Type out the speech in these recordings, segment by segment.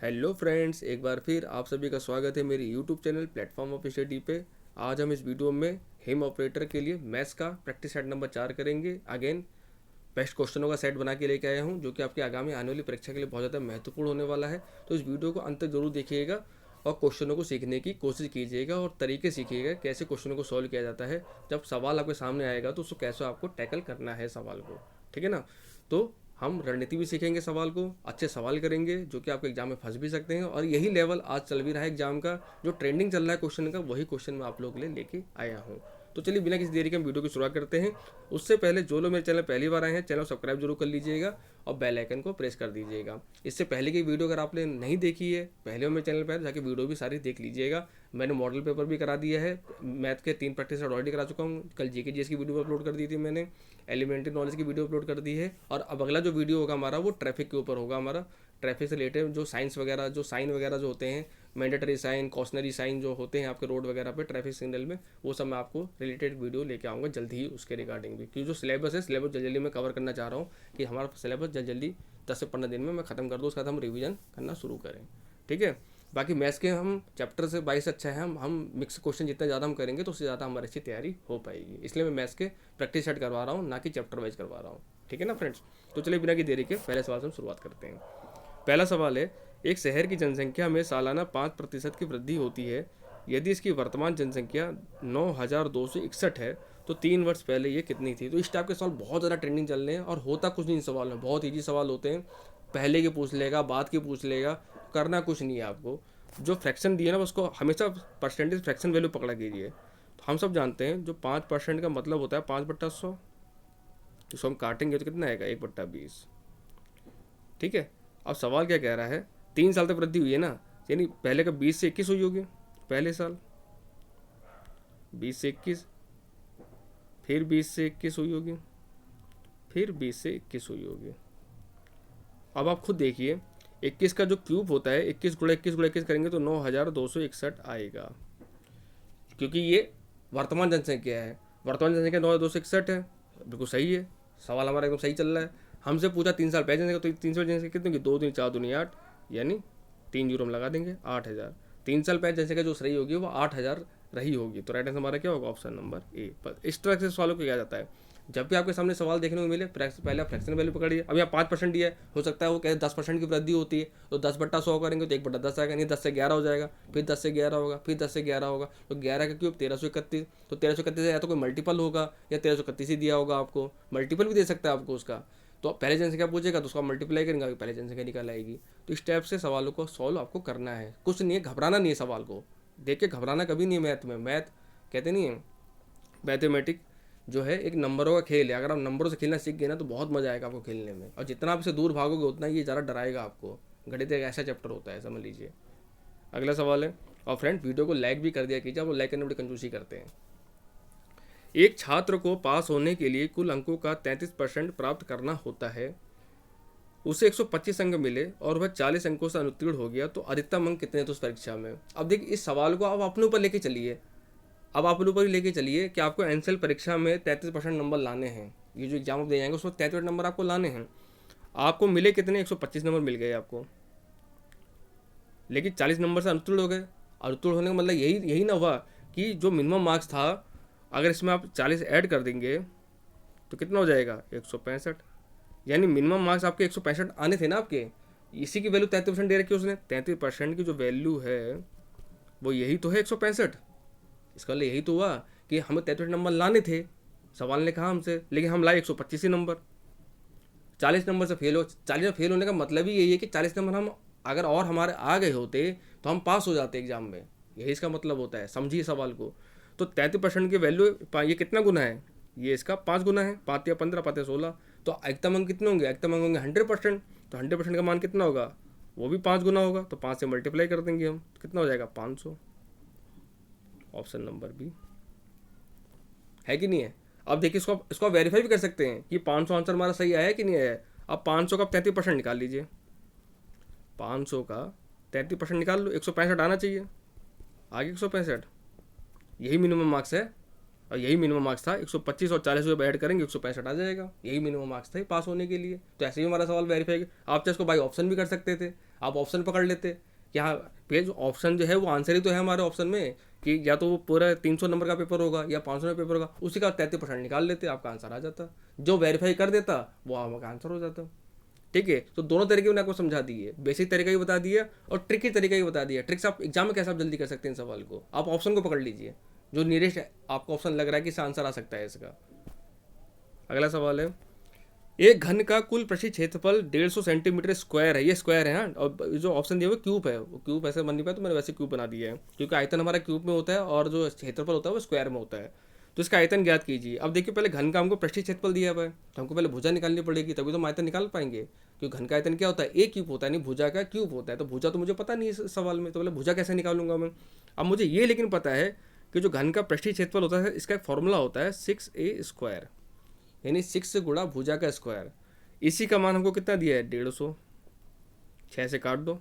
Hello friends, एक बार फिर आप सभी का स्वागत है मेरी YouTube channel platform of study पे। आज हम इस वीडियो में हिम ऑपरेटर के लिए मैथ्स का प्रैक्टिस सेट नंबर 4 करेंगे। अगेन बेस्ट क्वेश्चनों का सेट बना के लेके आया हूँ जो कि आपकी आगामी आने वाली परीक्षा के लिए बहुत ज़्यादा महत्वपूर्ण होने वाला है। तो इस वीडियो को अंत तक जरूर देखिएगा और क्वेश्चनों को सीखने की कोशिश कीजिएगा और तरीके सीखिएगा कैसे क्वेश्चनों को सॉल्व किया जाता है। जब सवाल आपके सामने आएगा तो उसको कैसे आपको टैकल करना है सवाल को, ठीक है ना। तो हम रणनीति भी सीखेंगे, सवाल को अच्छे सवाल करेंगे जो कि आपके एग्जाम में फंस भी सकते हैं। और यही लेवल आज चल भी रहा है एग्जाम का, जो ट्रेंडिंग चल रहा है क्वेश्चन का, वही क्वेश्चन मैं आप लोगों के लिए लेके आया हूँ। तो चलिए बिना किसी देरी के हम वीडियो की शुरुआत करते हैं। उससे पहले जो लोग मेरे चैनल पहली बार आए हैं, चैनल सब्सक्राइब जरूर कर लीजिएगा और बेल आइकन को प्रेस कर दीजिएगा। इससे पहले की वीडियो अगर आपने नहीं देखी है पहले मेरे चैनल पर जाके वीडियो भी सारी देख लीजिएगा। मैंने मॉडल पेपर भी करा दिया है, मैथ के 3 प्रैक्टिस ऑलरेडी करा चुका हूँ। कल जीके जीएस की वीडियो अपलोड कर दी थी मैंने, एलिमेंट्री नॉलेज की वीडियो अपलोड कर दी है। और अब अगला जो वीडियो होगा हमारा वो ट्रैफिक के ऊपर होगा। हमारा ट्रैफिक से रिलेटेड जो साइंस वगैरह, जो साइन वगैरह जो होते हैं, मैंडेटरी साइन, कॉशनरी साइन जो होते हैं आपके रोड वगैरह पे ट्रैफिक सिग्नल में, वो सब मैं आपको रिलेटेड वीडियो लेके आऊँगा जल्दी ही उसके रिगार्डिंग भी। क्योंकि जो सिलेबस है, सिलेबस जल्दी जल्दी मैं कवर करना चाह रहा हूँ कि हमारा सिलेबस जल्दी जल्दी 10 से 15 दिन में मैं ख़त्म कर दूँ, उसके बाद हम रिवीजन करना शुरू करें, ठीक है। बाकी मैथ्स के हम चैप्टर से 22 अच्छा है, हम मिक्स क्वेश्चन जितना ज़्यादा हम करेंगे तो उससे ज़्यादा हमारी अच्छी तैयारी हो पाएगी। इसलिए मैं मैथ्स के प्रैक्टिस सेट करवा रहा हूँ, ना कि चैप्टर वाइज करवा रहा हूँ, ठीक है ना फ्रेंड्स। तो चलिए बिना की देरी के पहले सवाल से हम शुरुआत करते हैं। पहला सवाल है, एक शहर की जनसंख्या में सालाना 5% की वृद्धि होती है। यदि इसकी वर्तमान जनसंख्या 9,261 है तो 3 वर्ष पहले ये कितनी थी। तो इस टाइप के सवाल बहुत ज़्यादा ट्रेंडिंग चल रहे हैं और होता कुछ नहीं इन सवाल में, बहुत ईजी सवाल होते हैं। पहले के पूछ लेगा, बाद के पूछ लेगा, करना कुछ नहीं है आपको। जो फ्रैक्शन दिए ना उसको हमेशा परसेंटेज फ्रैक्शन वैल्यू पकड़ा कीजिए। तो हम सब जानते हैं जो 5% का मतलब होता है 5/100, तो उसको हम काटेंगे तो कितना आएगा 1/20, ठीक है। अब सवाल क्या कह रहा है, 3 साल तक वृद्धि हुई है ना, यानी पहले का 20 से 21 हुई होगी, पहले साल 20 से 21, फिर 20 से 21 हुई होगी, फिर 20 से 21 हुई होगी। अब आप खुद देखिए 21 का जो क्यूब होता है, 21 × 21 × 21 करेंगे तो 9,261 आएगा, क्योंकि ये वर्तमान जनसंख्या है। वर्तमान जनसंख्या 9,261 है, बिल्कुल सही है। सवाल हमारा एकदम सही चल रहा है। हमसे पूछा 3 साल पहले जनसंख्या, तो 3 साल जनसंख्या कितनी होगी, 2 दूनी 4 दूनी 8, यानी 3 जीरो हम लगा देंगे, 8,000। 3 साल पहले जनसंख्या जो सही होगी वो 8,000 रही होगी। तो राइट आंसर हमारा क्या होगा, ऑप्शन नंबर ए। पर इस तरह से सवालों को किया जाता है। जब भी आपके सामने सवाल देखने को मिले, पहले आप फ्रैक्शन वैल्यू पकड़िए। अब यहाँ 5% दिया है, हो सकता है वो कहे 10% की वृद्धि होती है, तो 10/100 करेंगे तो 1/10 आएगा, नहीं 10 से 11 हो जाएगा, फिर 10 से 11 होगा, फिर 10 से 11 होगा, तो 11 का क्यूब 1331। तो 1331 या तो कोई मल्टीपल होगा या 1331 ही दिया होगा आपको, मल्टीपल भी दे सकता है आपको उसका। तो पहले जनसंख्या पूछेगा तो उसका मल्टीप्लाई करेंगे, पहले जनसंख्या निकल आएगी। तो इस टाइप से सवालों को सॉल्व आपको करना है, कुछ नहीं है, घबराना नहीं है। सवाल को देख के घबराना कभी नहीं है। मैथ में, मैथ कहते नहीं है, मैथमेटिक जो है एक नंबरों का खेल है। अगर आप नंबरों से खेलना सीख गए ना तो बहुत मजा आएगा आपको खेलने में, और जितना आप इससे दूर भागोगे उतना ये ज़्यादा डराएगा आपको। गणित एक ऐसा चैप्टर होता है, समझ लीजिए। अगला सवाल है, और फ्रेंड वीडियो को लाइक भी कर दिया कीजिए, आप लाइक करने में बड़ी कंजूसी करते हैं। एक छात्र को पास होने के लिए कुल अंकों का 33% प्राप्त करना होता है। उसे 125 अंक मिले और वह 40 अंकों से अनुत्तीर्ण हो गया, तो अधिकतम अंक कितने थे उस परीक्षा में। अब देखिए इस सवाल को आप अपने ऊपर लेके चलिए। अब आप ऊपर ही लेके चलिए कि आपको एनसेल परीक्षा में 33% नंबर लाने हैं। ये जो एग्जाम आप दे जाएंगे उसमें 33 नंबर आपको लाने हैं। आपको मिले कितने, 125 नंबर मिल गए आपको, लेकिन 40 नंबर से अनुत्तीर्ण हो गए। अनुत्तीर्ण होने का मतलब यही यही ना हुआ कि जो मिनिमम मार्क्स था, अगर इसमें आप 40 ऐड कर देंगे तो कितना हो जाएगा 165। यानी मिनिमम मार्क्स आपके 165 आने थे ना आपके, इसी की वैल्यू 33% दे रखी है उसने। 33% की जो वैल्यू है वो यही तो है 165। इसका मतलब यही तो हुआ कि हमें 33 नंबर लाने थे, सवाल ने कहा हमसे, लेकिन हम लाए 125 ही नंबर। 40 नंबर से फेल हो, 40 में फेल होने का मतलब ही यही है कि 40 नंबर हम अगर और हमारे आ गए होते तो हम पास हो जाते एग्जाम में, यही इसका मतलब होता है। समझिए सवाल को। तो 33% की वैल्यू ये कितना गुना है, ये इसका 5 गुना है, 5 या 15, 5 या 16। तो अधिकतम अंक कितने होंगे, अधिकतम अंक होंगे 100%। तो 100% का मान कितना होगा, वो भी 5 गुना होगा। तो 5 से मल्टीप्लाई कर देंगे हम, तो कितना हो जाएगा 500। ऑप्शन नंबर बी है कि नहीं है। अब देखिए इसको इसको वेरीफाई भी कर सकते हैं कि 500 आंसर हमारा सही आया है कि नहीं आया है। अब 500 का 33% निकाल लीजिए, 500 का 33% निकाल लो, 165 आना चाहिए, आगे 165, यही मिनिमम मार्क्स है। और यही मिनिमम मार्क्स था। 125 और 40 जब ऐड करेंगे 165 आ जाएगा, यही मिनिमम मार्क्स थे पास होने के लिए। तो ऐसे ही हमारा सवाल वेरीफाई, आप चाहे इसको बाई ऑप्शन भी कर सकते थे, आप ऑप्शन पकड़ लेते। यहाँ पेज ऑप्शन जो है वो आंसर ही तो है हमारे ऑप्शन में, कि या तो वो पूरा 300 नंबर का पेपर होगा या 500 नंबर पेपर होगा, उसी का 33% निकाल लेते, आपका आंसर आ जाता। जो वेरीफाई कर देता वो आपका आंसर हो जाता। ठीक है, तो दोनों तरीके मैंने आपको समझा दिए, बेसिक तरीका भी बता दिया और ट्रिकी तरीका भी बता दिया। ट्रिक्स आप एग्जाम में कैसे आप जल्दी कर सकते हैं इन सवाल को, आप ऑप्शन को पकड़ लीजिए, जो नियरेस्ट आपको ऑप्शन लग रहा है कि इसका आंसर आ सकता है इसका। अगला सवाल है, एक घन का कुल प्रति क्षेत्रफल 150 सेंटीमीटर स्क्वायर है, ये स्क्वायर है। हाँ, और जो ऑप्शन दिया हुआ क्यूब है, वो क्यूब ऐसे बन नहीं पाया तो मैंने वैसे क्यूब बना दिया है, क्योंकि आयतन हमारा क्यूब में होता है और जो क्षेत्रफल होता है वो स्क्वायर में होता है। तो इसका आयतन ज्ञात कीजिए। अब देखिए, पहले घन का हमको पृष्ठीय क्षेत्रफल दिया हुआ है, तो हमको पहले भुजा निकालनी पड़ेगी, तभी तो हम आयतन निकाल पाएंगे। क्योंकि घन का आयतन क्या होता है, एक क्यूब होता है, नहीं भुजा का क्यूब होता है। तो भुजा तो मुझे पता नहीं है इस सवाल में, तो पहले भुजा कैसे निकालूंगा मैं। अब मुझे ये लेकिन पता है कि जो घन का पृष्ठीय क्षेत्रफल होता है इसका एक फॉर्मूला होता है 6a², यानी 6 से गुणा भुजा का स्क्वायर। इसी का मान हमको कितना दिया है, 150। 6 से काट दो,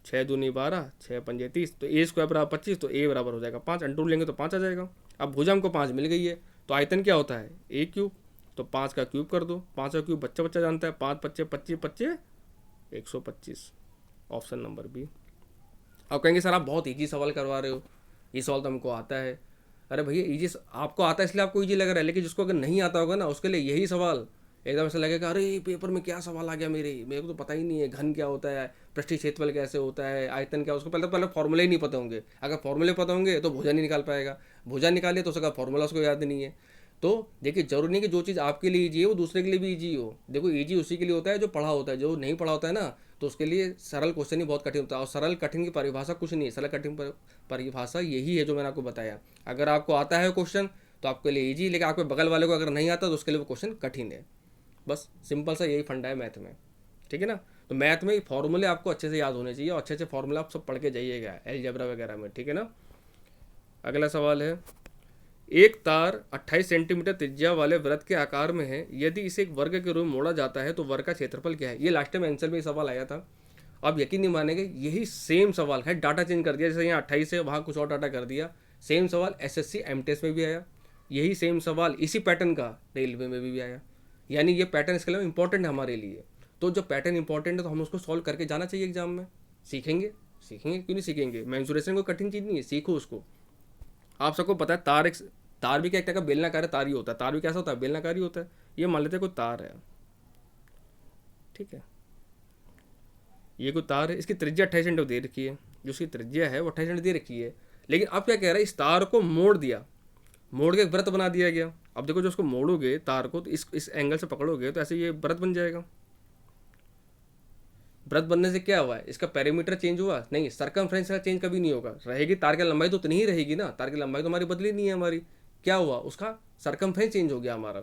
6 दूनी 12, 6 पंजे 30, तो ए स्क्वायर बराबर 25, तो ए बराबर हो जाएगा 5, अंटूर लेंगे तो 5 आ जाएगा। अब भुजा हमको 5 मिल गई है, तो आयतन क्या होता है, ए क्यूब, तो 5 का क्यूब कर दो, 5 का क्यूब बच्चा बच्चा जानता है, 5 पच्चे 25, पच्चे 125, ऑप्शन नंबर बी। अब कहेंगे सर आप बहुत ईजी सवाल करवा रहे हो, ये सवाल तो हमको आता है। अरे भैया ईजी आपको आता है इसलिए आपको ईजी लग रहा है, लेकिन जिसको अगर नहीं आता होगा ना उसके लिए यही सवाल एकदम ऐसा लगेगा, अरे पेपर में क्या सवाल आ गया, मेरे को तो पता ही नहीं है घन क्या होता है, पृष्ठीय क्षेत्रफल कैसे होता है, आयतन क्या, उसको पहले फॉर्मूले ही नहीं पता होंगे। अगर फॉर्मूले पता होंगे तो भुजा नहीं निकाल पाएगा, भुजा निकाले तो उसका फॉर्मूला उसको याद नहीं है। तो देखिए, जरूरी नहीं कि जो चीज़ आपके लिए ईजी है वो दूसरे के लिए भी ईजी हो। देखो, ईजी उसी के लिए होता है जो पढ़ा होता है, जो नहीं पढ़ा होता है ना तो उसके लिए सरल क्वेश्चन ही बहुत कठिन होता है। और सरल कठिन की परिभाषा कुछ नहीं है, सरल कठिन परिभाषा यही है जो मैंने आपको बताया। अगर आपको आता है क्वेश्चन तो आपके लिए ईजी, लेकिन आपके बगल वाले को अगर नहीं आता तो उसके लिए वो क्वेश्चन कठिन है। बस सिंपल सा यही फंडा है मैथ में, ठीक है ना। तो मैथ में फॉर्मूले आपको अच्छे से याद होने चाहिए और अच्छे अच्छे फॉर्मूले आप सब पढ़ के जाइएगा अलजेब्रा वगैरह में, ठीक है ना। अगला सवाल है, एक तार 28 सेंटीमीटर त्रिज्या वाले वृत्त के आकार में है, यदि इसे एक वर्ग के रूप में मोड़ा जाता है तो वर्ग का क्षेत्रफल क्या है। ये लास्ट टाइम आंसर में सवाल आया था। अब यकीन नहीं मानेंगे, यही सेम सवाल है, डाटा चेंज कर दिया, जैसे यहाँ 28 है वहाँ कुछ और डाटा कर दिया। सेम सवाल एसएससी एमटीएस में भी आया, यही सेम सवाल इसी पैटर्न का रेलवे में भी आया। यानी ये पैटर्न इसके लिए इंपॉर्टेंट है हमारे लिए। तो जब पैटर्न इंपॉर्टेंट है तो हम उसको सॉल्व करके जाना चाहिए एग्जाम में। सीखेंगे सीखेंगे क्यों नहीं सीखेंगे, मेंसुरेशन कोई कठिन चीज़ नहीं है, सीखो उसको। आप सबको पता है तार भी क्या एक तरह का बेलनाकार तार ही होता है, तार भी कैसा होता है, बेलनाकार ही होता है। ये मान लेते हैं कोई तार है, ठीक है, ये कोई तार है, इसकी त्रिज्या 28 सेंटीमीटर दे रखी है, जो उसकी त्रिज्या है वो 28 सेंटीमीटर दे रखी है। लेकिन अब क्या कह रहा है, इस तार को मोड़ दिया, मोड़ के एक व्रत बना दिया गया। अब देखो, जो उसको मोड़ोगे तार को तो इस एंगल से पकड़ोगे तो ऐसे ये व्रत बन जाएगा। व्रत बनने से क्या हुआ है, इसका पेरीमीटर चेंज हुआ नहीं, सर्कमफ्रेंस का चेंज कभी नहीं होगा। रहेगी तार की लंबाई तो उतनी ही रहेगी ना, तार की लंबाई तो हमारी बदली नहीं है हमारी। क्या हुआ, उसका सर्कमफ्रेंस चेंज हो गया हमारा।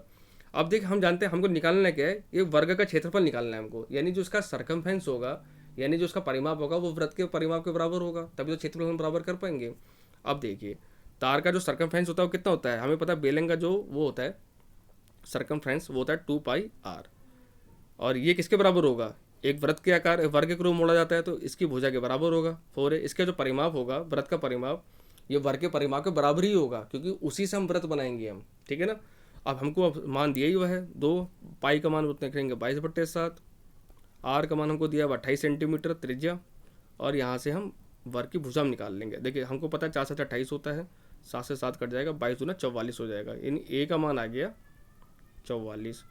अब देख, हम जानते हैं हमको निकालना क्या है, ये वर्ग का क्षेत्रफल निकालना है हमको, यानी जो इसका सर्कमफ्रेंस होगा, यानी जो उसका परिमाप होगा वो व्रत के परिमाप के बराबर होगा, तभी तो क्षेत्रफल हम बराबर कर पाएंगे। अब देखिए, तार का जो सर्कमफ्रेंस होता है वो कितना होता है, हमें पता है बेलन का जो वो होता है सर्कमफ्रेंस वो होता है 2πr, और ये किसके बराबर होगा, एक व्रत के आकार वर्ग के रूप मोड़ा जाता है तो इसकी भुजा के बराबर होगा 4 है। इसका जो परिमाप होगा व्रत का परिमाप, ये वर्ग के परिमाप के बराबर ही होगा, क्योंकि उसी से हम व्रत बनाएंगे हम, ठीक है ना। अब हमको अब मान दिया ही हुआ है 2, पाई का मान उतना करेंगे 22/7, आर का मान हमको दिया 28 सेंटीमीटर त्रिज्या, और यहाँ से हम वर्ग की भुजा निकाल लेंगे। देखिए, हमको पता है 4 से 28 होता है, 7 से 7 कट जाएगा, 22 दूना 44 हो जाएगा, यानी ए का मान आ गया 44।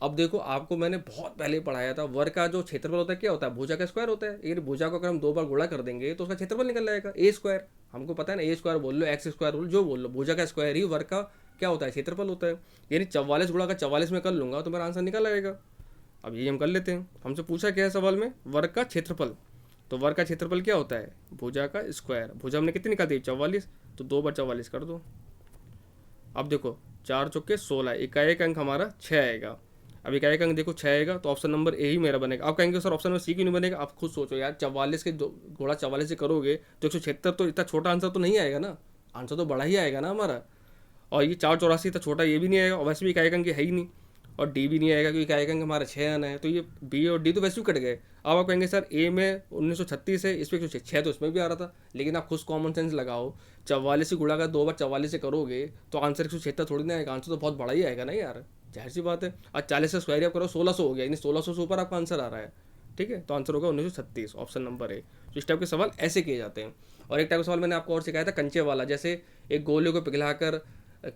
अब देखो, आपको मैंने बहुत पहले पढ़ाया था, वर्ग का जो क्षेत्रफल होता है क्या होता है, भुजा का स्क्वायर होता है। ये भुजा को अगर हम 2 बार गुणा कर देंगे तो उसका क्षेत्रफल निकल जाएगा ए स्क्वायर। हमको पता है ना, ए स्क्वायर बोल लो, एक्स स्क्वायर बोल लो, जो बोल लो, भुजा का स्क्वायर ही वर्ग का क्या होता है, क्षेत्रफल होता है। यानी 44 गुणा का 44 में कर लूंगा तो मेरा आंसर निकल आएगा। अब ये हम कर लेते हैं, हमसे पूछा क्या है सवाल में, वर्ग का क्षेत्रफल। तो वर्ग का क्षेत्रफल क्या होता है, भुजा का स्क्वायर। भुजा हमने कितनी निकाल दी, 44, तो 2/44 कर दो। अब देखो, 4 चौके 16, इकाई अंक हमारा 6 आएगा। अब इकाई अंक देखो 6 आएगा, तो ऑप्शन नंबर ए ही मेरा बनेगा। आप कहेंगे सर ऑप्शन नंबर सी क्यों नहीं बनेगा, आप खुद सोचो यार, 44 के गुणा 44 से करोगे तो 176, तो इतना छोटा आंसर तो नहीं आएगा ना, आंसर तो बड़ा ही आएगा ना हमारा। और ये 484 इतना छोटा ये भी नहीं आएगा, और वैसे भी इकाई अंक है ही नहीं। और डी भी नहीं आएगा, क्योंकि क्या आएगा कि हमारा 6 आना है, तो ये बी और डी तो वैसे भी कट गए। अब आप कहेंगे सर ए में 1936 है, इस पर 106 तो इसमें भी आ रहा था, लेकिन आप खुद कॉमन सेंस लगाओ, 44 से गुणा का 2 बार 44 से करोगे तो आंसर 176 थोड़ी ना आएगा, आंसर तो बहुत बड़ा ही आएगा ना यार, जाहिर सी बात है। और 40 से स्क्वायर आप करो 1600 हो गया, यानी 1600 से ऊपर आपका आंसर आ रहा है, ठीक है, तो आंसर होगा 1936, ऑप्शन नंबर ए। तो इस टाइप के सवाल ऐसे किए जाते हैं। और एक टाइप का सवाल मैंने आपको और सिखाया था कंचे वाला, जैसे एक गोले को पिघलाकर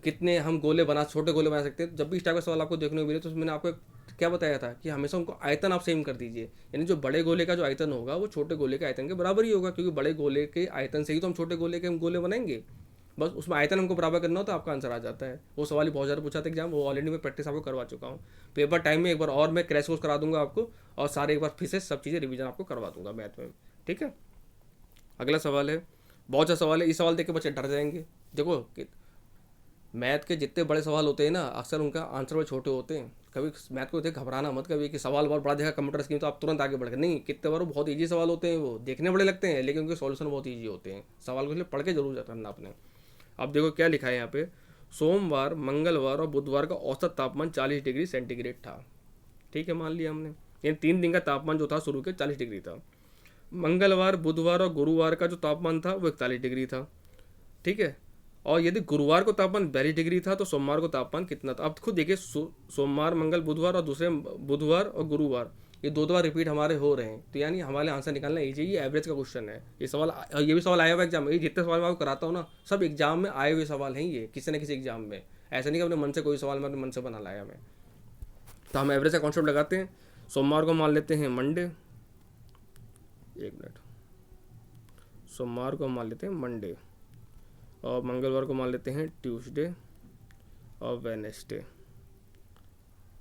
कितने हम गोले बना, छोटे गोले बना सकते हैं। जब भी इस टाइप का सवाल आपको देखने को मिले तो मैंने आपको क्या बताया था कि हमेशा उनको आयतन आप सेम कर दीजिए, यानी जो बड़े गोले का जो आयतन होगा वो छोटे गोले के आयतन के बराबर ही होगा, क्योंकि बड़े गोले के आयतन से ही तो हम छोटे गोले के हम गोले बनाएंगे, बस उसमें आयतन हमको बराबर करना हो तो आपका आंसर आ जाता है। वो सवाल ही बहुत ज़्यादा पूछा था एग्जाम, वो ऑलरेडी मैं प्रैक्टिस आपको करवा चुका हूँ। पेपर टाइम में एक बार और मैं क्रैश कोर्स करा दूंगा आपको, और सारे एक बार फिर से सब चीज़ें रिवीजन आपको करवा दूंगा मैथ में, ठीक है। अगला सवाल है, बहुत अच्छा सवाल है, इस सवाल देख के बच्चे डर जाएंगे। देखो कि मैथ के जितने बड़े सवाल होते हैं ना, अक्सर उनका आंसर बड़े छोटे होते हैं। कभी मैथ को देख घबराना मत, कभी कि सवाल बहुत बड़ा देखा कंप्यूटर स्क्रीन तो आप तुरंत आगे बढ़ गए, नहीं, कितने बार वो बहुत ईजी सवाल होते हैं, वो देखने बड़े लगते हैं लेकिन उनके सॉल्यूशन बहुत ईजी होते हैं। सवाल को इसलिए पढ़ के जरूर करना आपने। अब देखो क्या लिखा है यहाँ पे, सोमवार, मंगलवार और बुधवार का औसत तापमान 40 डिग्री सेंटीग्रेड था, ठीक है, मान लिया हमने। यानी 3 दिन का तापमान जो था शुरू के 40 डिग्री था। मंगलवार, बुधवार और गुरुवार का जो तापमान था वो 41 डिग्री था, ठीक है। और यदि गुरुवार को तापमान 42 डिग्री था तो सोमवार को तापमान कितना था। अब खुद देखिए, सोमवार, मंगल, बुधवार और दूसरे बुधवार और गुरुवार ये दो बार रिपीट हमारे हो रहे हैं, तो यानी हमारे आंसर निकालना ईजी, ये एवरेज का क्वेश्चन है। ये सवाल, ये भी सवाल आया हुआ एग्जाम में, ये जितने सवाल मैं आपको कराता हूँ ना सब एग्जाम में आए हुए सवाल हैं, ये किसी न किसी एग्जाम में, ऐसा नहीं कि अपने मन से कोई सवाल मैं अपने मन से बना लाया मैं। तो हम एवरेज का कॉन्सेप्ट लगाते हैं। सोमवार को मान लेते हैं मंडे, एक मिनट, सोमवार को मान लेते हैं मंडे, और मंगलवार को मान लेते हैं ट्यूसडे और वेनेसडे।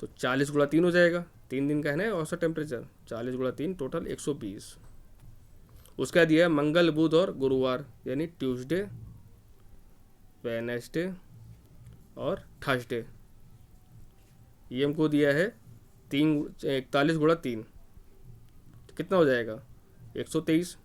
तो 40 गुणा 3 हो जाएगा, 3 दिन का है ना औसत टेम्परेचर, 40 गुणा 3 टोटल 120। उसका दिया है मंगल, बुध और गुरुवार, यानी ट्यूसडे, वेनेसडे और थर्सडे। ये हमको दिया है 41 गुणा 3, तो कितना हो जाएगा 123।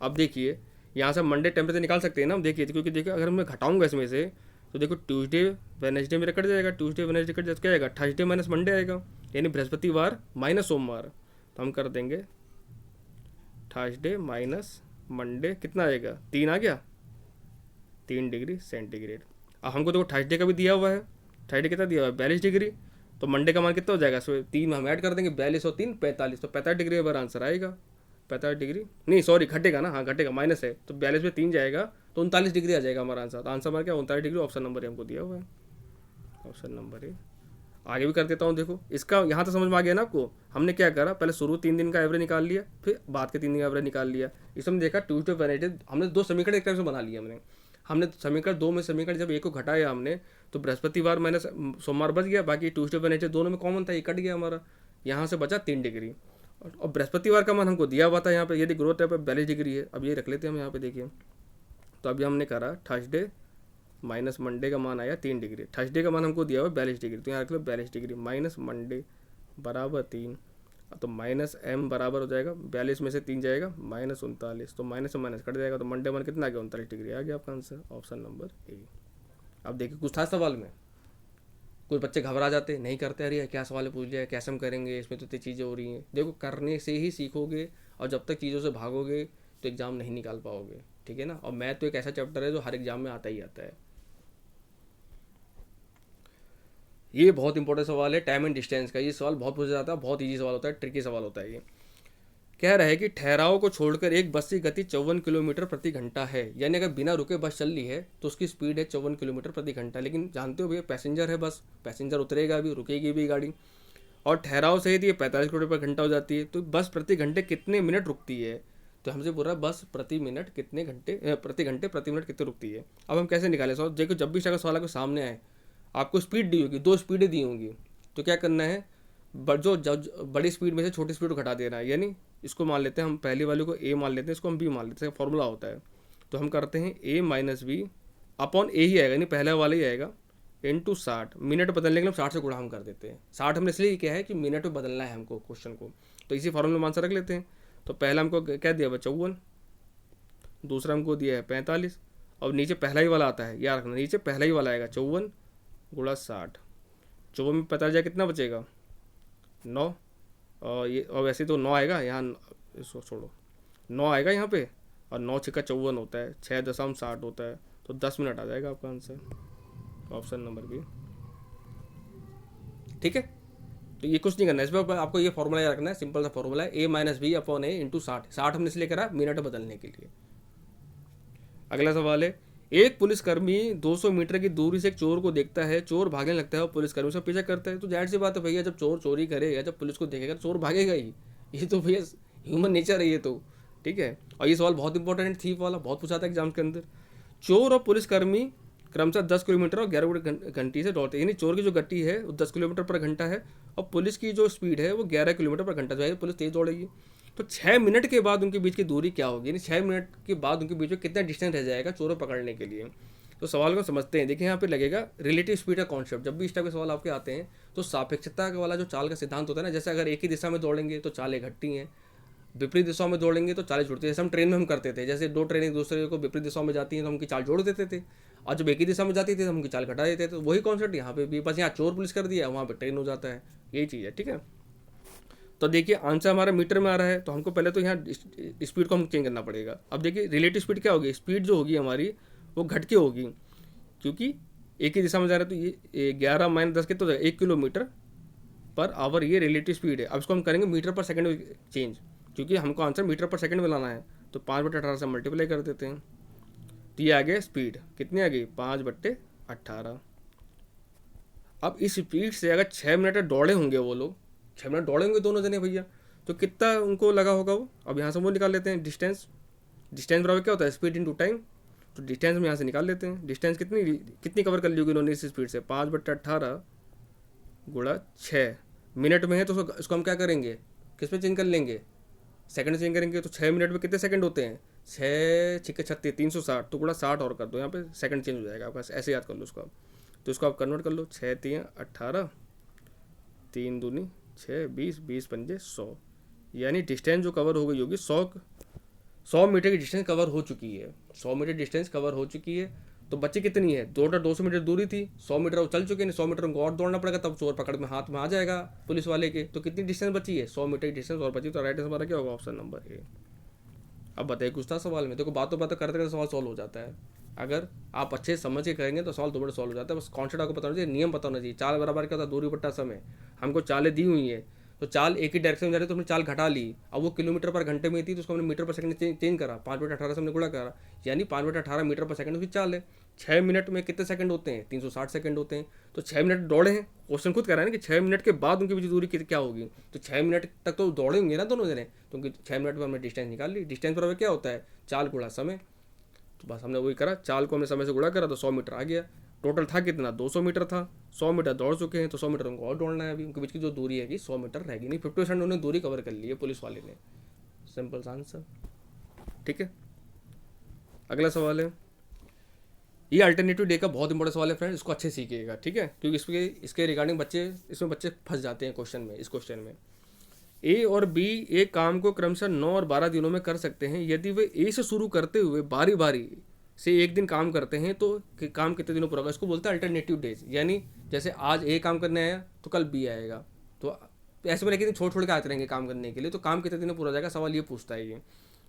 अब देखिए यहाँ से मंडे टेम्परेचर निकाल सकते हैं ना हम, देखिए, क्योंकि देखिए अगर मैं घटाऊंगा इसमें से तो देखो ट्यूसडे वेनेसडे मेरा कट जाएगा, ट्यूसडे वेनेसडे कट जाएगा, क्या आएगा, थर्सडे माइनस मंडे आएगा, यानी बृहस्पतिवार माइनस सोमवार। तो हम कर देंगे थर्सडे माइनस मंडे, कितना आएगा, 3 आ गया, 3 डिग्री सेंटीग्रेड। अब हमको देखो थर्सडे का भी दिया हुआ है, थर्सडे कितना दिया हुआ है 42 डिग्री, तो मंडे का मान कितना हो जाएगा, सो 3 हम ऐड कर देंगे, 42 और 3 45, तो 45 डिग्री हमारा आंसर आएगा। 45 डिग्री नहीं, सॉरी घटेगा ना, हाँ घटेगा, माइनस है, तो 42 में 3 जाएगा तो 39 डिग्री आ जाएगा हमारा आंसर। तो आंसर हमारा क्या 39 डिग्री, ऑप्शन नंबर ए हमको दिया हुआ है, ऑप्शन नंबर ए। आगे भी कर देता हूँ, देखो इसका यहाँ तो समझ में आ गया ना आपको। हमने क्या करा, पहले शुरू 3 दिन का एवरेज निकाल लिया, फिर बाद के 3 दिन का एवरेज निकाल लिया। इसमें देखा ट्यूसडे वेनेसडे, हमने 2 समीकरण एक टाइप से बना लिया हमने समीकरण 2 में समीकरण जब एक को घटाया हमने तो बृहस्पतिवार माइनस सोमवार बच गया, बाकी ट्यूसडे वेनेसडे दोनों में कॉमन था, ये कट गया हमारा, यहाँ से बचा 3 डिग्री। और बृहस्पतिवार का मान हमको दिया हुआ था यहाँ पे, यदि ग्रोथ है 42 डिग्री है, अब ये रख लेते हैं हम यहाँ पे, देखिए। तो अभी हमने करा थर्सडे माइनस मंडे का मान आया 3 डिग्री, थर्सडे का मान हमको दिया हुआ 42 डिग्री, तो यहाँ रख लो 42 डिग्री माइनस मंडे बराबर 3, तो माइनस m बराबर हो जाएगा 42 में से 3 जाएगा -39, तो माइनस से माइनस कट जाएगा, तो मंडे मान कितना आ गया 39 डिग्री आ गया आपका आंसर, ऑप्शन नंबर ए। अब देखिए कुछ था सवाल में, कुछ बच्चे घबरा जाते, नहीं करते, अरे क्या सवाल पूछ लिया, कैसे हम करेंगे, इसमें तो इतनी चीज़ें हो रही हैं। देखो करने से ही सीखोगे, और जब तक चीज़ों से भागोगे तो एग्ज़ाम नहीं निकाल पाओगे, ठीक है ना। और मैथ तो एक ऐसा चैप्टर है जो हर एग्जाम में आता ही आता है। ये बहुत इंपॉर्टेंट सवाल है टाइम एंड डिस्टेंस का, ये सवाल बहुत पूछा जाता है, बहुत ईजी सवाल होता है, ट्रिकी सवाल होता है ये। कह रहा है कि ठहराव को छोड़कर एक बस की गति 54 किलोमीटर प्रति घंटा है, यानी अगर बिना रुके बस चल रही है तो उसकी स्पीड है 54 किलोमीटर प्रति घंटा। लेकिन जानते हो भैया पैसेंजर है बस, पैसेंजर उतरेगा भी, रुकेगी भी गाड़ी, और ठहराव से यदि 45 किलोमीटर पर घंटा हो जाती है तो बस प्रति घंटे कितने मिनट रुकती है। तो हमसे बोल रहा है बस प्रति मिनट कितने घंटे, प्रति घंटे प्रति मिनट कितने रुकती है। अब हम कैसे निकालें सवाल, देखो जब भी इसका सवाल आपके सामने आए, आपको स्पीड दी होगी, 2 स्पीडें दी होंगी, तो क्या करना है, जो बड़ी स्पीड में से छोटी स्पीड को घटा देना है। यानी इसको मान लेते हैं हम, पहली वाले को ए मान लेते हैं, इसको हम बी मान लेते हैं, फॉर्मूला होता है। तो हम करते हैं ए माइनस बी अपॉन ए ही आएगा, यानी पहला वाला ही आएगा, इंटू 60, मिनट बदलने के लिए 60 से गुणा हम कर देते हैं। 60 हमने इसलिए किया है कि मिनट में बदलना है हमको क्वेश्चन को, तो इसी फॉर्मूले में आंसर रख लेते हैं। तो पहला हमको क्या दिया हुआ 54, दूसरा हमको दिया है 45, और नीचे पहला ही वाला आता है, याद रखना नीचे पहला ही वाला आएगा 54 गुणा 60, 24 में 45 कितना बचेगा 9। और ये और वैसे तो 9 आएगा यहाँ, इसको छोड़ो, 9 आएगा यहाँ पे, और 9 छिक्का 54 होता है, 6.60 होता है, तो 10 मिनट आ जाएगा आपका आंसर, ऑप्शन नंबर बी। ठीक है, तो ये कुछ नहीं करना है, इसमें आपको ये फॉर्मूला याद रखना है, सिंपल सा फॉर्मूला है, A-B/A/60। 60 हमने इसलिए करा मिनट बदलने के लिए। अगला सवाल है, एक पुलिसकर्मी 200 मीटर की दूरी से एक चोर को देखता है, चोर भागने लगता है और पुलिसकर्मी उसका पीछा करता है। तो जाहिर सी बात है भैया, जब चोर चोरी करेगा, जब पुलिस को देखेगा, चोर भागेगा ही, ये तो भैया ह्यूमन नेचर है ये तो। ठीक है, और ये सवाल बहुत इंपॉर्टेंट है, थीफ वाला बहुत पूछा था एग्जाम के अंदर। चोर और पुलिसकर्मी क्रमशः 10 किलोमीटर और 11 घंटे से दौड़ते हैं, यानी चोर की जो गति है वो 10 किलोमीटर पर घंटा है, और पुलिस की जो स्पीड है वो 11 किलोमीटर पर घंटा, जो है पुलिस तेज दौड़ेगी। तो 6 मिनट के बाद उनके बीच की दूरी क्या होगी, यानी 6 मिनट के बाद उनके बीच में कितना डिस्टेंस रह जाएगा चोरों पकड़ने के लिए। तो सवाल को समझते हैं। देखिए यहाँ पे लगेगा रिलेटिव स्पीड का कॉन्सेप्ट। जब भी इस टाइप के सवाल आपके आते हैं तो सापेक्षता वाला जो चाल का सिद्धांत होता है ना, जैसे अगर एक ही दिशा में दौड़ेंगे तो चालें घटती हैं, विपरीत दिशाओं में दौड़ेंगे तो चालें जुड़ती है। जैसे हम ट्रेन में हम करते थे, जैसे दो ट्रेन एक दूसरे को विपरीत दिशाओं में जाती हैं तो उनकी चाल जोड़ देते थे, और जब एक ही दिशा में जाती थी तो उनकी चाल घटा देते थे। तो वही कॉन्सेप्ट यहाँ पे भी, बस यहाँ चोर पुलिस कर दिया, वहाँ पे ट्रेन हो जाता है, यही चीज़ है। ठीक है, तो देखिए आंसर हमारा मीटर में आ रहा है, तो हमको पहले तो यहाँ स्पीड को हम चेंज करना पड़ेगा। अब देखिए रिलेटिव स्पीड क्या होगी, स्पीड जो होगी हमारी वो घट के होगी, क्योंकि एक ही दिशा में जा रहा है। तो ये 11 - 10 कितना हो जाएगा, 1 किलोमीटर पर आवर, ये रिलेटिव स्पीड है। अब इसको हम करेंगे मीटर पर सेकंड में चेंज, क्योंकि हमको आंसर मीटर पर सेकंड में लाना है। तो 5/18 से मल्टीप्लाई कर देते हैं, तो ये आ गया स्पीड, कितनी आ गई 5/18। अब इस स्पीड से अगर 6 मिनट दौड़े होंगे वो लोग, 6 मिनट दौड़े होंगे दोनों जने भैया, तो कितना उनको लगा होगा वो। अब यहाँ से वो निकाल लेते हैं डिस्टेंस, डिस्टेंस बराबर क्या होता है, स्पीड इनटू टाइम। तो डिस्टेंस हम यहाँ से निकाल लेते हैं, डिस्टेंस कितनी कवर कर ली होगी उन्होंने इस स्पीड से, 5/18 गुणा 6 मिनट में है। तो इसको हम क्या करेंगे, किस में चेंज कर लेंगे, सेकंड चेंज करेंगे। तो 6 मिनट में कितने सेकंड होते हैं, 6 × 36 360, तो गुणा 60 और कर दो, यहाँ पे सेकंड चेंज हो जाएगा आपका, ऐसे याद कर लो उसको आप। तो इसको आप कन्वर्ट कर लो, 6 × 3 = 18, 3 दूनी 6, 20, 20 पंजे 100, यानी डिस्टेंस जो कवर हो गई होगी 100 मीटर की डिस्टेंस कवर हो चुकी है, 100 मीटर डिस्टेंस कवर हो चुकी है। तो बच्चे कितनी है, 200 मीटर दूरी थी, 100 मीटर वो चल चुके हैं, 100 मीटर उनको और दौड़ना पड़ेगा, तब चोर पकड़ में हाथ में आ जाएगा पुलिस वाले के। तो कितनी डिस्टेंस बची है, 100 मीटर की डिस्टेंस और बची। तो राइट आंसर हमारा क्या होगा, ऑप्शन नंबर ए। अब बताइए कुछ था सवाल में, देखो बातों बातों करते करते सवाल सॉल्व हो जाता है। अगर आप अच्छे समझ के करेंगे तो सवाल दो मिनट सॉल्व हो जाता है। बस कॉन्सेप्ट आपको पता होना चाहिए, नियम पता होना चाहिए। चाल बराबर क्या होता है, दूरी बट्टा समय। हमको चालें दी हुई है, तो चाल एक ही डायरेक्शन में जा रही है तो हमने चाल घटा ली। अब वो किलोमीटर पर घंटे में थी तो उसको हमने मीटर पर सेकंड चेंज करा, 5/18 से हमने गुणा करा, यानी 5/18 मीटर पर सेकंड उसकी चाल है। 6 मिनट में कितने सेकंड होते हैं, 360 सेकंड होते हैं। तो 6 मिनट दौड़े हैं, क्वेश्चन खुद कह रहा है ना कि 6 मिनट के बाद उनकी बीच दूरी क्या होगी। तो 6 मिनट तक तो दौड़े होंगे ना दोनों जने, तो उनकी 6 मिनट में हमने डिस्टेंस निकाल ली। डिस्टेंस बराबर क्या होता है, चाल गुणा समय। तो बस हमने वही करा, चाल को हमने समय से गुणा करा तो 100 मीटर आ गया। टोटल था कितना, 200 मीटर था, 100 मीटर दौड़ चुके हैं, तो 100 मीटर उनको और दौड़ना है अभी। उनके बीच की जो दूरी है कि 100 मीटर रहेगी, नहीं 50% उन्होंने दूरी कवर कर ली है पुलिस वाले ने। सिंपल सा आंसर। ठीक है, अगला सवाल है, ये अल्टरनेटिव डे का बहुत इंपॉर्टेंट सवाल है फ्रेंड, इसको अच्छे सीखिएगा। ठीक है, क्योंकि इसके रिगार्डिंग इसमें बच्चे फंस जाते हैं क्वेश्चन में। इस क्वेश्चन में ए और बी एक काम को क्रमशः 9 और 12 दिनों में कर सकते हैं। यदि वे ए से शुरू करते हुए बारी बारी से एक दिन काम करते हैं तो काम कितने दिनों पूरा होगा। इसको बोलते हैं अल्टरनेटिव डेज, यानी जैसे आज ए काम करने आया तो कल बी आएगा, तो ऐसे में लेकिन छोड़ के आते रहेंगे काम करने के लिए, तो काम कितने दिनों पूरा हो जाएगा, सवाल ये पूछता है ये।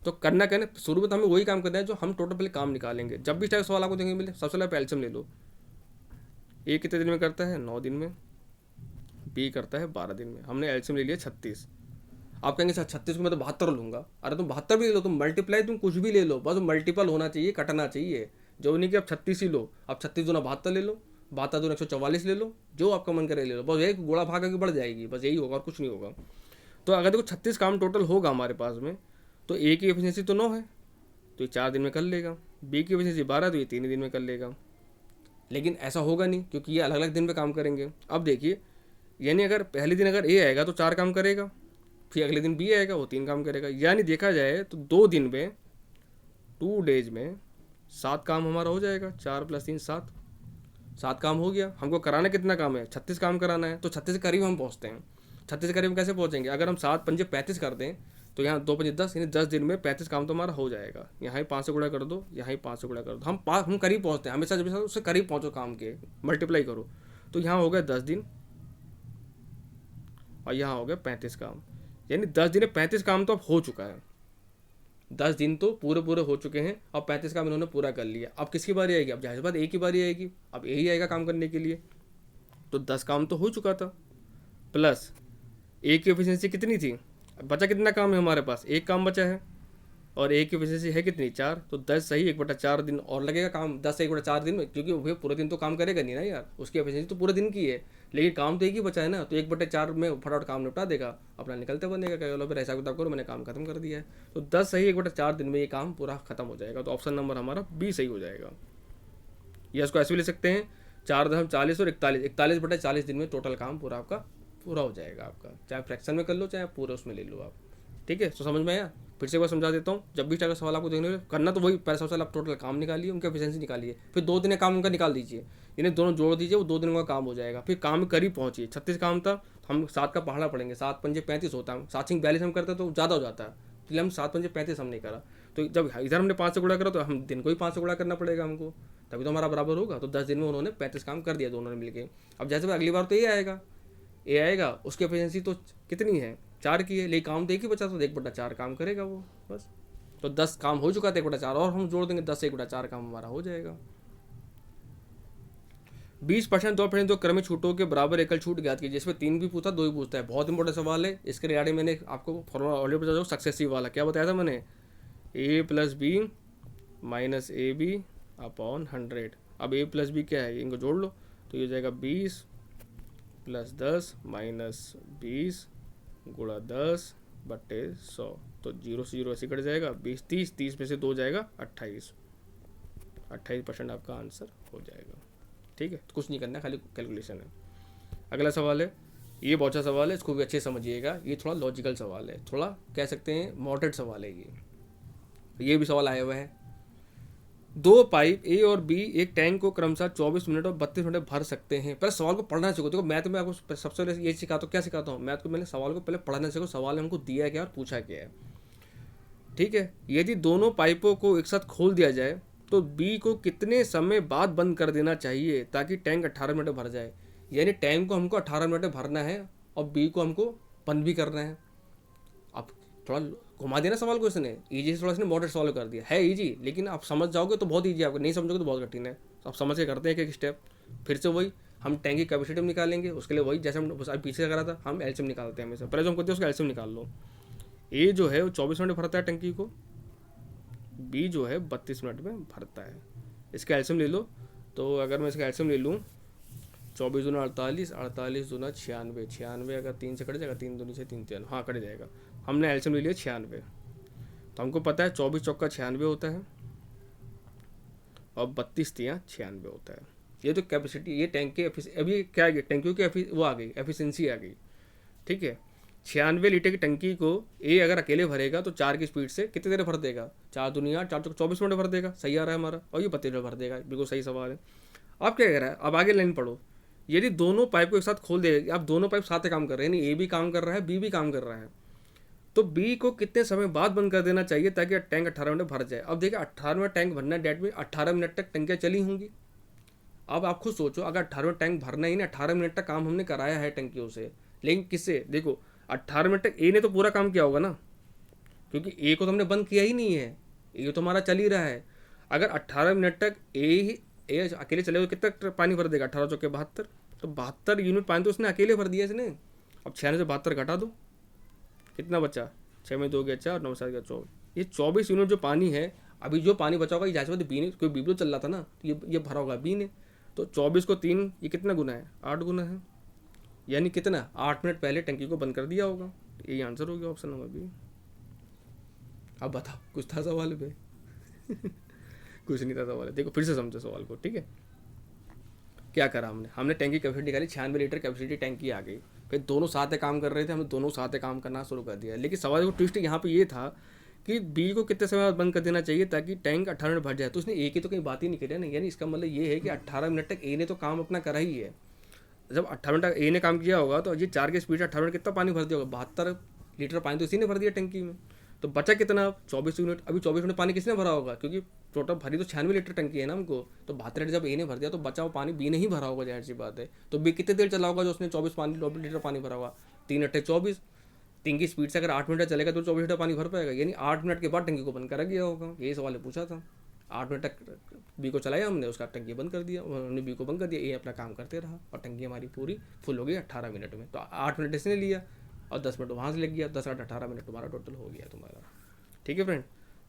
तो करना क्या है, शुरू में तो हमें वही काम करना है जो हम टोटल पहले काम निकालेंगे। जब भी टाइप सवाल आपको देंगे मिले, सबसे पहले एल्सियम ले लो। ए कितने दिन में करता है, 9 दिन में, बी करता है 12 दिन में। हमने एल्सियम ले लिया 36। आप कहेंगे सर 36 को मैं तो 72 लूँगा, अरे तुम 72 भी ले लो, तुम मल्टीप्लाई तुम कुछ भी ले लो, बस मल्टीपल होना चाहिए, कटना चाहिए। जो नहीं कि आप 36 ही लो, आप 36 दूना 72 ले लो, 72 दूना 144 ले लो, जो आपका मन करे ले लो, बस एक गुणा भाग की बढ़ जाएगी, बस यही होगा और कुछ नहीं होगा। तो अगर देखो 36 काम टोटल होगा हमारे पास में, तो ए की एफिशिएंसी तो 9 है, तो ये 4 दिन में कर लेगा। बी की एफिशिएंसी 12, तो ये 3 दिन में कर लेगा। लेकिन ऐसा होगा नहीं, क्योंकि ये अलग अलग दिन पे काम करेंगे। अब देखिए, यानी अगर पहले दिन अगर ए आएगा तो 4 काम करेगा, फिर अगले दिन बी आएगा वो 3 काम करेगा। यानी देखा जाए तो 2 दिन में, 2 डेज में 7 काम हमारा हो जाएगा। 4 + 3 7 काम हो गया। हमको कराना कितना काम है, 36 काम कराना है। तो 36 के करीब हम पहुँचते हैं। 36 के करीब कैसे पहुँचेंगे, अगर हम 7 × 5 = 35 कर दें तो यहाँ 2 × 5 = 10, यानी 10 दिन में 35 काम तो हमारा हो जाएगा। यहाँ ही 5 से गुणा कर दो, यहाँ ही 5 से गुणा कर दो, हम करीब पहुँचते हैं। हमेशा जब उससे करीब पहुँचो काम के, मल्टीप्लाई करो, तो यहाँ हो गया 10 दिन। और यहाँ हो गया 35 काम। यानी 10 दिन में 35 काम तो अब हो चुका है। 10 दिन तो पूरे पूरे हो चुके हैं और 35 काम इन्होंने पूरा कर लिया। अब किसकी बारी आएगी? अब जाहिर सी बात एक ही बारी आएगी, अब यही आएगा काम करने के लिए। तो 10 काम तो हो चुका था, प्लस एक की एफिशिएंसी कितनी थी, बचा कितना काम है हमारे पास? एक काम बचा है, और एक की एफिशिएंसी है कितनी? 4। तो 10 सही 1/4 दिन और लगेगा काम। 10 से 1/4 दिन में, क्योंकि वो पूरे दिन तो काम करेगा नहीं ना यार, उसकी एफिशिएंसी तो पूरे दिन की है, लेकिन काम तो एक ही बचा है ना, तो 1/4 में फटाफट काम निपटा देगा, अपना निकलते बनेगा, क्या लो फिर ऐसा किताब करो, मैंने काम खत्म कर दिया है। तो 10 सही 1/4 दिन में ये काम पूरा खत्म हो जाएगा। तो ऑप्शन नंबर हमारा बी सही हो जाएगा। या इसको ऐसे भी ले सकते हैं 4×40 और 41 दिन में टोटल काम पूरा आपका पूरा हो जाएगा आपका, चाहे फ्रैक्शन में कर लो चाहे पूरे उसमें ले लो आप। ठीक है, तो समझ में आया? फिर से एक बार समझा देता हूँ। जब भी टाइप का सवाल आपको देखने को करना तो वही, पहले सबसे पहले आप टोटल काम निकालिए, उनकी एफिशिएंसी निकालिए, फिर 2 दिन का काम उनका निकाल दीजिए, इन्हें दोनों जोड़ दीजिए, वो 2 दिनों का काम हो जाएगा। फिर काम में करीब पहुँचिए, 36 काम था, हम 7 का पहाड़ा पड़ेंगे, 7 पंजे 35 होता है, 7 सिंह 42 हम करते तो ज़्यादा हो जाता है, इसलिए हम 7 पंजे 35 हम नहीं करा। तो जब इधर हमने 5 से गुणा करा तो हम दिन को ही 5 से गुणा करना पड़ेगा हमको, तभी तो हमारा बराबर होगा। तो 10 दिन में उन्होंने 35 काम कर दिया दोनों ने मिलकर। अब जैसे अगली बार तो ये आएगा, उसकी एफिशिएंसी तो कितनी है? 4 की है, लेकिन काम तो एक ही बचा, तो 1/4 काम करेगा वो बस। तो 10 काम हो चुका था, 1/4 और हम जोड़ देंगे, 10 से 1/4 काम हमारा हो जाएगा। 20% 2% जो क्रमिक छूटों के बराबर एकल छूट ज्ञात कीजिए। इसमें 3 भी पूछा 2 भी पूछता है, बहुत इंपॉर्टेंट सवाल है। इसके रिगार्डिंग मैंने आपको फॉर्मूला ऑलरेडी बता दो, सक्सेसिव वाला क्या बताया था मैंने, A+B - AB/100। अब A+B क्या है, इनको जोड़ लो, तो ये जाएगा 20 + 10 - 20 × 10/100। तो 0 से 0 ऐसे कट जाएगा, 20 30 में से 2 जाएगा 28% आपका आंसर हो जाएगा। ठीक है, तो कुछ नहीं करना, खाली कैलकुलेशन है। अगला सवाल है, ये बहुत अच्छा सवाल है, इसको भी अच्छे समझिएगा। ये थोड़ा लॉजिकल सवाल है, थोड़ा कह सकते हैं मॉडरेट सवाल है ये भी सवाल आया हुआ है। 2 पाइप ए और बी एक टैंक को क्रमशः 24 मिनट और 32 मिनट भर सकते हैं। पहले सवाल को पढ़ना सीखो। देखो मैथ में आपको सबसे पहले ये सिखाता हूँ, क्या सिखाता हूँ मैथ को, मैंने सवाल को पहले पढ़ना सीखो, सवाल में हमको दिया क्या और पूछा क्या है। ठीक है, यदि दोनों पाइपों को एक साथ खोल दिया जाए तो बी को कितने समय बाद बंद कर देना चाहिए ताकि टैंक 18 मिनट में भर जाए? यानी टैंक को हमको 18 मिनट में भरना है और बी को हमको बंद भी करना है। अब थोड़ा घुमा देना सवाल को इसने, ईजी से थोड़ा इसने मॉडरेट सवाल कर दिया है, ईजी, लेकिन आप समझ जाओगे तो बहुत ईजी है, आपको नहीं समझोगे तो बहुत कठिन है। आप समझ के करते हैं एक स्टेप। फिर से वही, हम टैंक की कैपेसिटी निकालेंगे, उसके लिए वही जैसे हम पीछे करा था, हम एलसीएम निकालते हैं हमेशा। पहले जो हम करते हैं उसका एलसीएम निकाल लो। ए जो है वो 24 मिनट में भरता है टंकी को, बी जो है 32 मिनट में भरता है। इसका एलसीएम ले लो, तो अगर मैं इसका एलसीएम ले लूँ, 24 दूना 48, 48 दूना 96, 96 अगर 3 से कट जाएगा, 3 दूनी से 3 3, हाँ कट जाएगा। हमने एलसीएम ले लिया 96, तो हमको पता है 24 चौका 96 होता है और 32 तियाँ 96 होता है। ये तो कैपेसिटी, ये टैंक की अभी क्या आ गई, टैंकियों की वो आ गई, एफिशिएंसी आ गई। ठीक है, 96 लीटर की टंकी को ए अगर अकेले भरेगा तो 4 की स्पीड से कितनी देर भर देगा? 4 दुनिया 4 चौक 24 मिनट भर देगा, सही आ रहा है हमारा, और ये 32 मिनट भर देगा, बिल्कुल सही सवाल है। अब क्या कह रहा है, अब आगे लाइन पढ़ो। यदि दोनों पाइप को एक साथ खोल देगा, अब दोनों पाइप साथ काम कर रहे हैं, यानी ए भी काम कर रहा है, बी भी काम कर रहा है, तो बी को कितने समय बाद बंद कर देना चाहिए ताकि टैंक 18 मिनट भर जाए? अब देखिए 18 मिनट टैंक भरना है, डेट में 18 मिनट तक टंकियाँ चली होंगी। अब आप खुद सोचो, अगर 18 मिनट टैंक भरना ही ना, 18 मिनट तक काम हमने कराया है टंकियों से, लेकिन किससे? देखो 18 मिनट तक ए ने तो पूरा काम किया होगा ना, क्योंकि ए को तो हमने बंद किया ही नहीं है, ए तो हमारा चल ही रहा है। अगर 18 मिनट तक ए अकेले चले तो कितना पानी भर देगा? 18 चौके 72, तो 72 यूनिट पानी तो उसने अकेले भर दिया इसने। अब 96 से 72 घटा दो, कितना बचा? 6 में 2 गया 4, 9 7 गया 24, ये 24 यूनिट जो पानी है, अभी जो पानी बचा होगा ये जैसे बी ने, कोई बीबलो चल रहा था ना, तो ये भरा होगा बी ने। तो 24 को 3, ये कितना गुना है? 8 गुना है, यानी कितना? 8 मिनट पहले टंकी को बंद कर दिया होगा। यही आंसर हो गया ऑप्शन नंबर बी। अब बताओ, कुछ था सवाल पे? कुछ नहीं था सवाल। देखो फिर से समझो सवाल को, ठीक है। क्या करा हमने टैंकी कैपेसिटी निकाली, 96 लीटर कैपेसिटी टैंकी आ गई। फिर दोनों साथ काम कर रहे थे, हमने दोनों साथ काम करना शुरू कर दिया। लेकिन सवाल को ट्विस्ट यहाँ पे ये था कि बी को कितने समय बाद बंद कर देना चाहिए ताकि टैंक 18 मिनट भर जाए। तो उसने ए की तो कहीं बात ही नहीं करी ना, यानी इसका मतलब ये है कि 18 मिनट तक ए ने तो काम अपना करा ही है। जब 18 मिनट तक ए ने काम किया होगा तो ये 4 की स्पीड से 18 मिनट कितना पानी भर दिया होगा? 72 लीटर पानी तो इसी ने भर दिया टंकी में। तो बचा कितना? 24 यूनिट। अभी 24 मिनट पानी किसने भरा होगा? क्योंकि टोटल भरी तो 96 लीटर टंकी है ना हमको, तो 72 लीटर जब ए ने भर दिया तो बचा हुआ पानी बी ने ही भरा होगा, जाहिर सी बात है। तो बी कितने देर चला होगा जो उसने 24 लीटर पानी भरा होगा? 3 × 8 = 24। 3 की स्पीड से अगर 8 मिनट चलेगा तो 24 लीटर पानी भर पाएगा, यानी 8 मिनट के बाद टंकी को बंद करा गया होगा। यही सवाल पूछा था। 8 मिनट तक बी को चलाया हमने, उसका टंकी बंद कर दिया, उन्होंने बी को बंद कर दिया, ये अपना काम करते रहा और टंकी हमारी पूरी फुल हो गई 18 मिनट में। तो 8 मिनट इसने लिया और 10 मिनट वहाँ से लग गया, 10 8 18 मिनट तुम्हारा टोटल हो गया तुम्हारा। ठीक है फ्रेंड,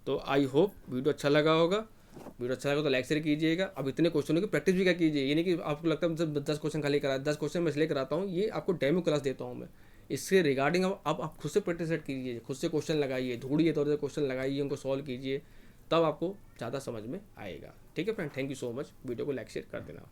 तो आई होप वीडियो अच्छा लगा होगा। वीडियो अच्छा लगा तो लाइक शेयर कीजिएगा। अब इतने क्वेश्चनों की प्रैक्टिस भी क्या कीजिए, ये नहीं कि आपको लगता है जब 10 क्वेश्चन खाली करा, 10 क्वेश्चन मैं इसलिए कराता हूँ, ये आपको डेमो क्लास देता हूँ मैं। इससे रिगार्डिंग अब आप खुद से प्रैक्टिस सेट कीजिए, खुद से क्वेश्चन लगाइए, ढूंढिए तौर से क्वेश्चन लगाइए, उनको सॉल्व कीजिए, तब आपको ज़्यादा समझ में आएगा। ठीक है friend, thank you so much. Video को लाइक शेयर कर देना।